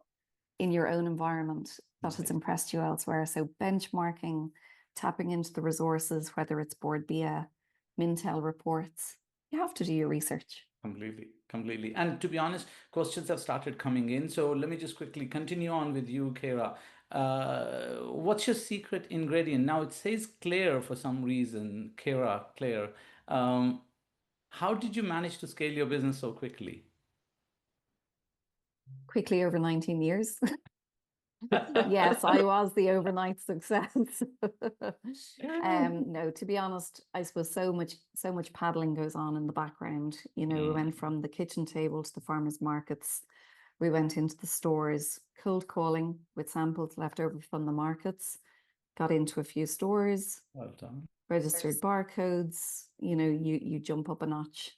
in your own environment that has impressed you elsewhere? So benchmarking, tapping into the resources, whether it's Board BIA, Mintel reports, You have to do your research. Completely. And to be honest, questions have started coming in. So let me just quickly continue on with you, Kara. What's your secret ingredient? Now it says Claire for some reason. Claire. Um, how did you manage to scale your business so quickly? Quickly over 19 years. Yes, I was the overnight success. No, to be honest, I suppose so much paddling goes on in the background. You know, we went from the kitchen table to the farmers markets. We went into the stores, cold calling with samples left over from the markets, got into a few stores, Well done. registered barcodes, you know, you jump up a notch.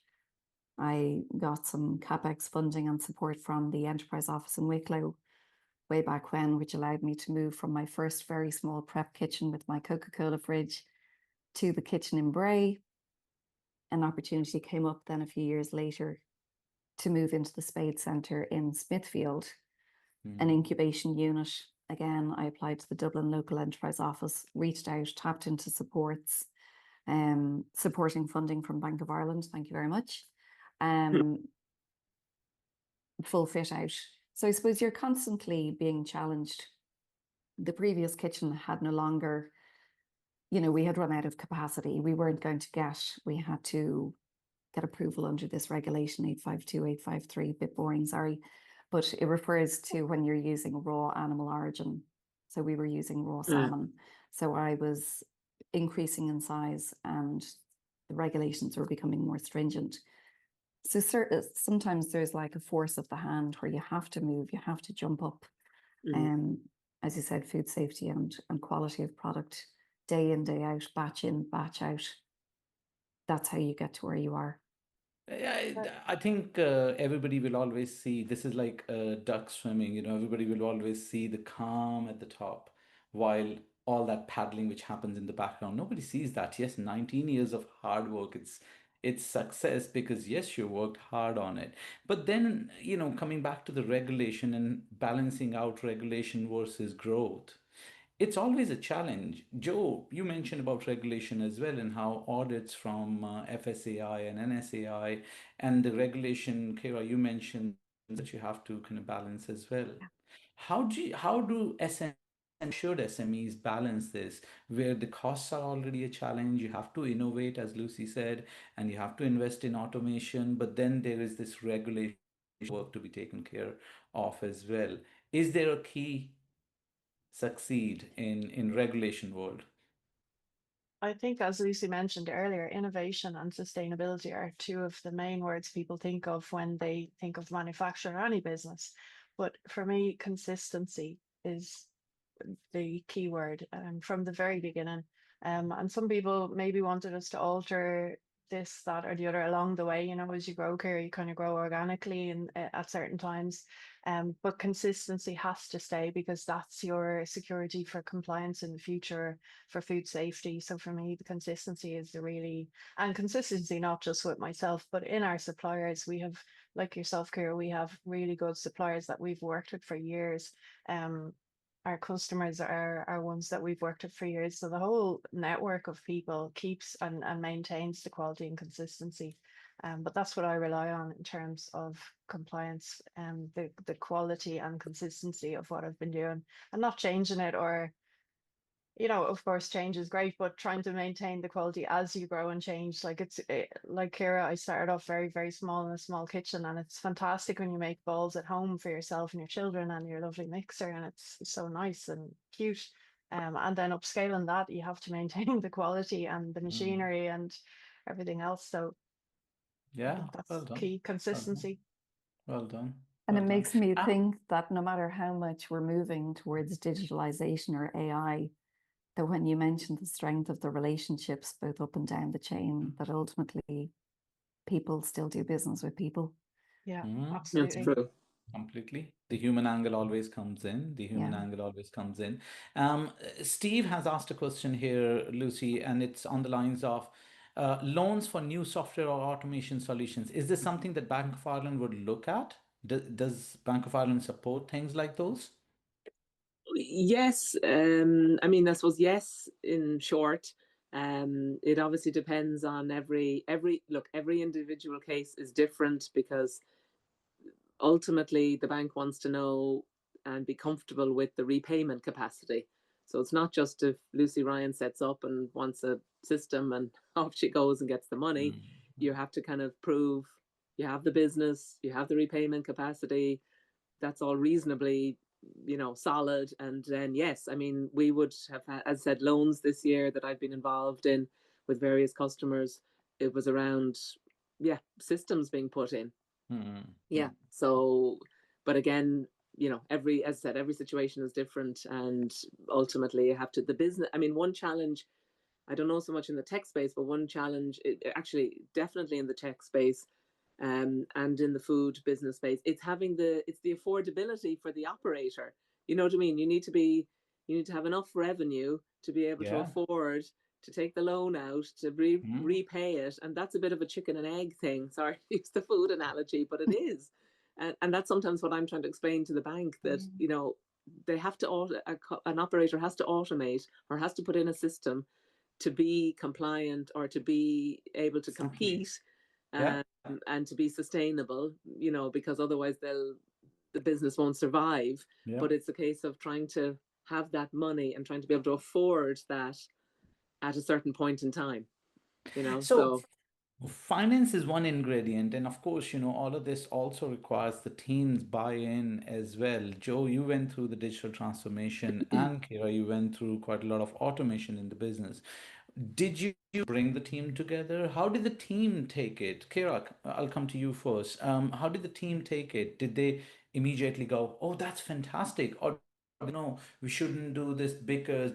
I got some CapEx funding and support from the enterprise office in Wicklow way back when, which allowed me to move from my first very small prep kitchen with my Coca-Cola fridge to the kitchen in Bray. An opportunity came up then a few years later to move into the Spade Centre in Smithfield, an incubation unit. Again, I applied to the Dublin local enterprise office, reached out, tapped into supports, supporting funding from Bank of Ireland. Thank you very much. Full fit out. So I suppose you're constantly being challenged. The previous kitchen had no longer, you know, we had run out of capacity. We weren't going to we had to get approval under this regulation 852, 853, bit boring, sorry. But it refers to when you're using raw animal origin. So we were using raw salmon. So I was increasing in size and the regulations were becoming more stringent. So sometimes there's like a force of the hand where you have to move, you have to jump up. As you said, food safety and quality of product, day in, day out, batch in, batch out. That's how you get to where you are. I think everybody will always see this is like duck swimming, you know, everybody will always see the calm at the top while all that paddling which happens in the background. Nobody sees that. Yes, 19 years of hard work. It's success because yes, you worked hard on it. But then, you know, coming back to the regulation and balancing out regulation versus growth, it's always a challenge. Joe, you mentioned about regulation as well and how audits from FSAI and NSAI and the regulation, Kara, you mentioned that you have to kind of balance as well. How do should SMEs balance this where the costs are already a challenge? You have to innovate, as Lucy said, and you have to invest in automation, but then there is this regulation work to be taken care of as well. Is there a key succeed in regulation world? I think, as Lucy mentioned earlier, innovation and sustainability are two of the main words people think of when they think of manufacturing or any business. But for me, consistency is the key word from the very beginning. And some people maybe wanted us to alter this, that, or the other along the way. You know, as you grow here, you kind of grow organically and at certain times. But consistency has to stay because that's your security for compliance in the future for food safety. So for me, the consistency is and consistency not just with myself, but in our suppliers. We have, like yourself, Kira, we have really good suppliers that we've worked with for years. Our customers are ones that we've worked with for years. So the whole network of people keeps and maintains the quality and consistency. But that's what I rely on in terms of compliance and the quality and consistency of what I've been doing and not changing it or, you know, of course, change is great, but trying to maintain the quality as you grow and change. Like like Kira, I started off very, very small in a small kitchen, and it's fantastic when you make balls at home for yourself and your children and your lovely mixer, and it's so nice and cute. And then upscaling that, you have to maintain the quality and the machinery and everything else. So I Yeah, think that's well done. key, consistency. Well done. And Well it done. makes me think that no matter how much we're moving towards digitalization or AI, that when you mentioned the strength of the relationships both up and down the chain, that ultimately people still do business with people. Yeah, That's absolutely. true. Completely. The human angle always comes in. Steve has asked a question here, Lucy, and it's on the lines of loans for new software or automation solutions. Is this something that Bank of Ireland would look at? Does Bank of Ireland support things like those? Yes, I mean, I suppose yes, in short. It obviously depends on every individual case is different, because ultimately the bank wants to know and be comfortable with the repayment capacity. So it's not just if Lucy Ryan sets up and wants a system and off she goes and gets the money. You have to kind of prove you have the business, you have the repayment capacity. That's all reasonably, solid. And then, yes, I mean, we would have, as I said, loans this year that I've been involved in with various customers. It was around, systems being put in. Yeah. So, but again, as I said, every situation is different, and ultimately you have to, the business, I mean, one challenge, I don't know so much in the tech space, but one challenge, actually definitely in the tech space, and in the food business space, it's the affordability for the operator. You know what I mean? You need to have enough revenue to be able to afford to take the loan out, to repay it. And that's a bit of a chicken and egg thing. Sorry to use the food analogy, but it is. And that's sometimes what I'm trying to explain to the bank, that, they have to, an operator has to automate or has to put in a system to be compliant or to be able to compete, and to be sustainable, because otherwise the business won't survive. But it's a case of trying to have that money and trying to be able to afford that at a certain point in time, So finance is one ingredient, and of course, all of this also requires the team's buy-in as well. Joe, you went through the digital transformation, and Kira, you went through quite a lot of automation in the business. Did you bring the team together? How did the team take it? Kira, I'll come to you first. How did the team take it? Did they immediately go, "Oh, that's fantastic," or no, we shouldn't do this because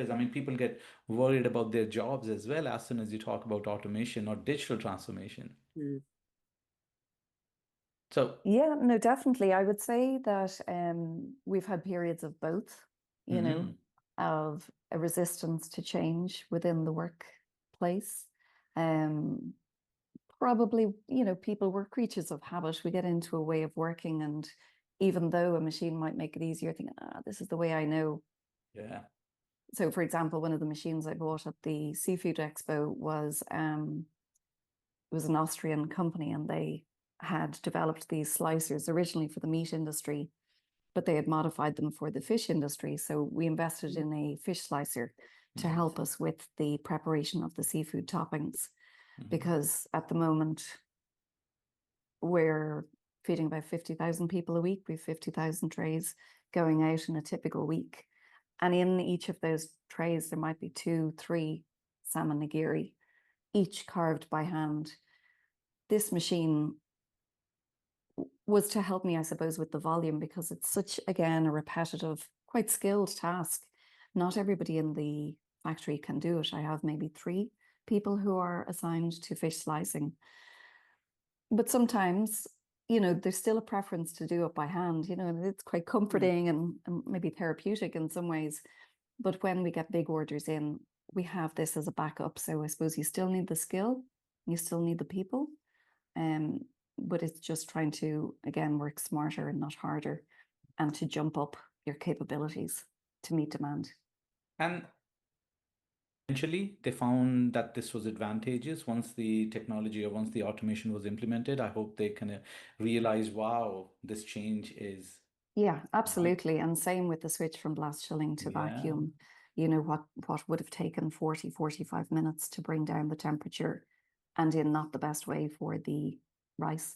I mean, people get worried about their jobs as well as soon as you talk about automation or digital transformation. So, Yeah, no, definitely. I would say that we've had periods of both, of a resistance to change within the workplace. Probably, people, we're creatures of habit. We get into a way of working, and even though a machine might make it easier, thinking, this is the way I know. yeah. So, for example, one of the machines I bought at the Seafood Expo was it was an Austrian company, and they had developed these slicers originally for the meat industry, but they had modified them for the fish industry. So we invested in a fish slicer to help us with the preparation of the seafood toppings, because at the moment we're feeding about 50,000 people a week. We have 50,000 trays going out in a typical week. And in each of those trays, there might be 2-3 salmon nigiri, each carved by hand. This machine was to help me, I suppose, with the volume, because it's such, again, a repetitive, quite skilled task. Not everybody in the factory can do it. I have maybe 3 people who are assigned to fish slicing. But sometimes, there's still a preference to do it by hand, and it's quite comforting and maybe therapeutic in some ways. But when we get big orders in, we have this as a backup. So I suppose you still need the skill, you still need the people. But it's just trying to, again, work smarter and not harder, and to jump up your capabilities to meet demand. And eventually, they found that this was advantageous once the technology or once the automation was implemented. I hope they kind of realize, wow, this change is. Yeah, absolutely. And same with the switch from blast chilling to vacuum. What would have taken 40-45 minutes to bring down the temperature, and in not the best way for the rice,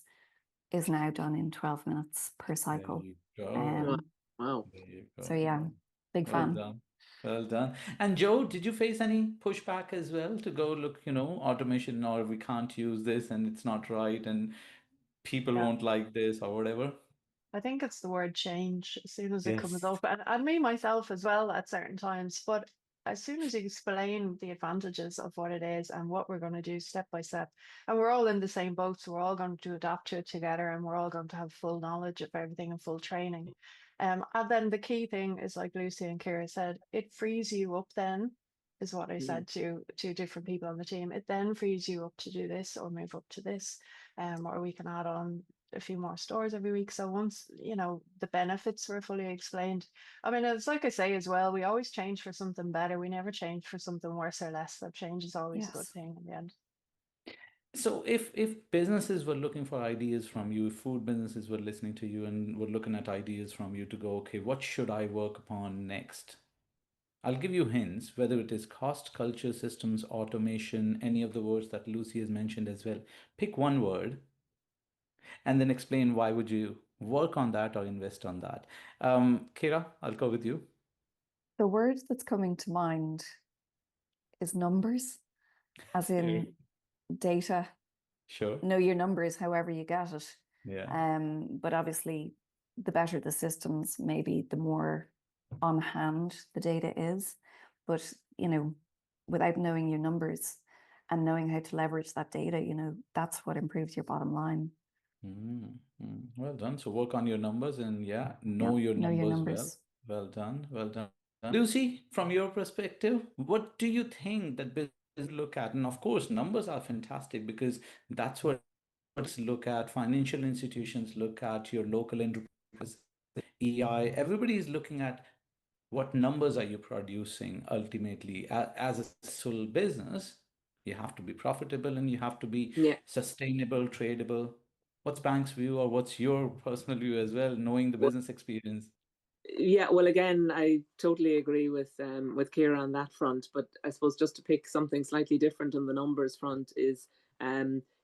is now done in 12 minutes per cycle. Wow. So yeah, big fan. Well done. And Joe, did you face any pushback as well to go, look, automation, or we can't use this and it's not right and people won't like this or whatever? I think it's the word change as soon as it comes Yes. up, and me myself as well at certain times. But as soon as you explain the advantages of what it is and what we're going to do step by step, and we're all in the same boat, so we're all going to adapt to it together, and we're all going to have full knowledge of everything and full training. And then the key thing is, like Lucy and Kira said, it frees you up then, is what I said to different people on the team. It then frees you up to do this or move up to this, or we can add on a few more stores every week. So once, the benefits were fully explained, I mean, it's like I say as well, we always change for something better. We never change for something worse or less. So change is always a good Yes. thing in the end. So if businesses were looking for ideas from you, if food businesses were listening to you and were looking at ideas from you to go, okay, what should I work upon next? I'll give you hints, whether it is cost, culture, systems, automation, any of the words that Lucy has mentioned as well. Pick one word and then explain why would you work on that or invest on that. Kira, I'll go with you. The word that's coming to mind is numbers, as in data. Sure. Know your numbers however you get it. Yeah. But obviously, the better the systems, maybe the more on hand the data is. But, without knowing your numbers and knowing how to leverage that data, that's what improves your bottom line. Well done. So work on your numbers and Yeah, know your know your numbers well. numbers. Well done. Well done. Lucy, from your perspective, what do you think that business look at? And of course, numbers are fantastic because that's what look at, financial institutions look at, your local enterprise, EI, everybody is looking at what numbers are you producing ultimately. As a successful business, you have to be profitable and you have to be Yeah. sustainable, tradable. What's bank's view or what's your personal view as well, knowing the Well, business experience? yeah, well, again, I totally agree with Kira on that front. But I suppose just to pick something slightly different on the numbers front is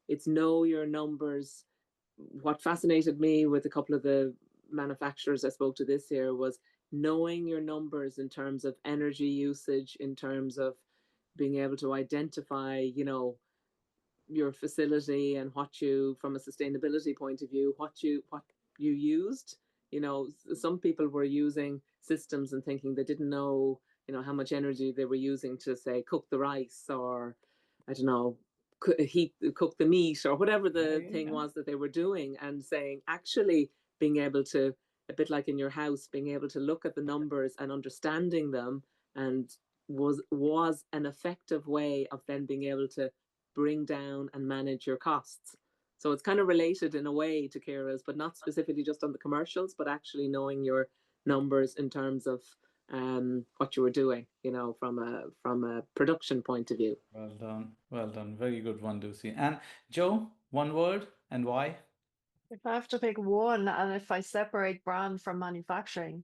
it's know your numbers. What fascinated me with a couple of the manufacturers I spoke to this year was knowing your numbers in terms of energy usage, in terms of being able to identify, your facility and what you, from a sustainability point of view, what you used. Some people were using systems and thinking they didn't know, how much energy they were using to, say, cook the rice, or I don't know, cook the meat, or whatever the thing was that they were doing, and saying, actually being able to, a bit like in your house, being able to look at the numbers and understanding them, and was an effective way of then being able to bring down and manage your costs. So it's kind of related in a way to Kira's, but not specifically just on the commercials, but actually knowing your numbers in terms of what you were doing, from a production point of view. Well done. Well done. Very good one, Lucy. And Joe, one word and why? If I have to pick one, and if I separate brand from manufacturing,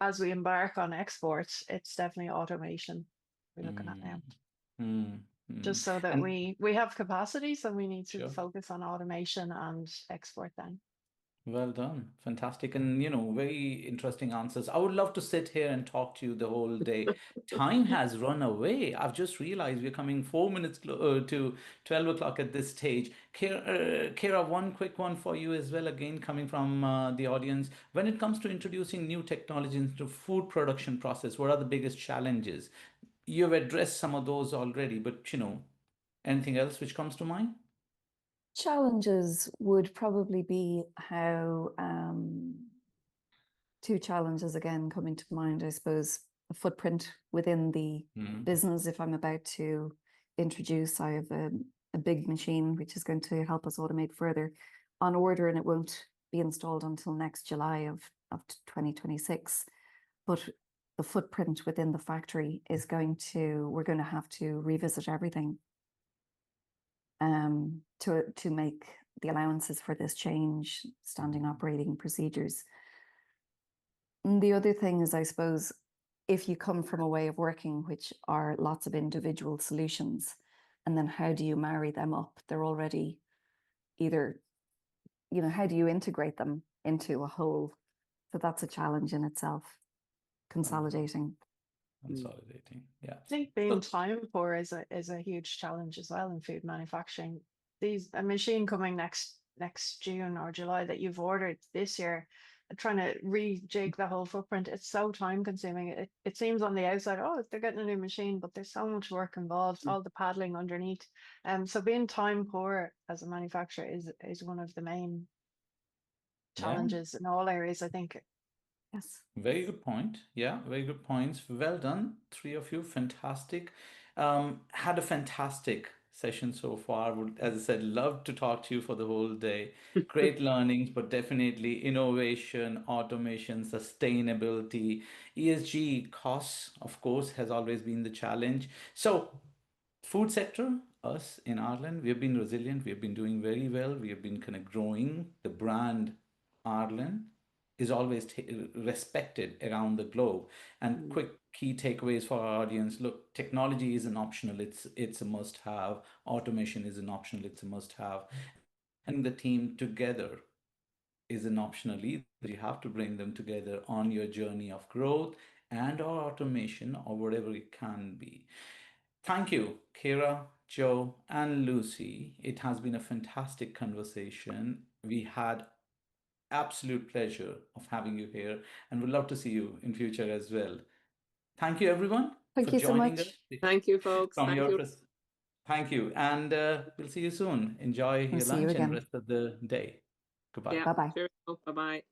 as we embark on exports, it's definitely automation we're looking at now. Just so that And we have capacity, so we need to sure. focus on automation and export then. Well done. Fantastic. And, very interesting answers. I would love to sit here and talk to you the whole day. Time has run away. I've just realized we're coming 4 minutes to 12 o'clock at this stage. Kira, one quick one for you as well, again, coming from the audience. When it comes to introducing new technologies into food production process, what are the biggest challenges? You've addressed some of those already, but, anything else which comes to mind? Challenges would probably be how two challenges again coming to mind, I suppose, a footprint within the business. If I'm about to introduce, I have a big machine which is going to help us automate further on order, and it won't be installed until next July of 2026. But the footprint within the factory is we're going to have to revisit everything to make the allowances for this change, standing operating procedures. And the other thing is, I suppose, if you come from a way of working which are lots of individual solutions, and then how do you marry them up? They're already either, how do you integrate them into a whole? So that's a challenge in itself, consolidating. Yeah. I think being time poor is a huge challenge as well in food manufacturing. A machine coming next June or July that you've ordered this year, trying to rejig the whole footprint, it's so time consuming. It seems on the outside, oh, they're getting a new machine, but there's so much work involved, all the paddling underneath. So being time poor as a manufacturer is one of the main challenges in all areas, I think. Yes. Very good point. Yeah, very good points. Well done, three of you. Fantastic. Had a fantastic session so far. Would, as I said, love to talk to you for the whole day. Great learnings, but definitely innovation, automation, sustainability, ESG costs, of course, has always been the challenge. So, food sector, us in Ireland, we have been resilient. We have been doing very well. We have been kind of growing. The brand Ireland is always respected around the globe. And quick key takeaways for our audience: look, technology is an optional. It's a must have. Automation is an optional. It's a must have. And the team together is an optional either. You have to bring them together on your journey of growth and or automation or whatever it can be. Thank you, Kira, Joe, and Lucy. It has been a fantastic conversation. We had absolute pleasure of having you here and would love to see you in future as well. Thank you, everyone, Thank for you so joining us much. Thank you, folks. from Thank your you. Thank you, and we'll see you soon. Enjoy We'll your see you lunch and again. rest of the day. Goodbye. Yeah. Bye bye. Cheerio. Bye bye.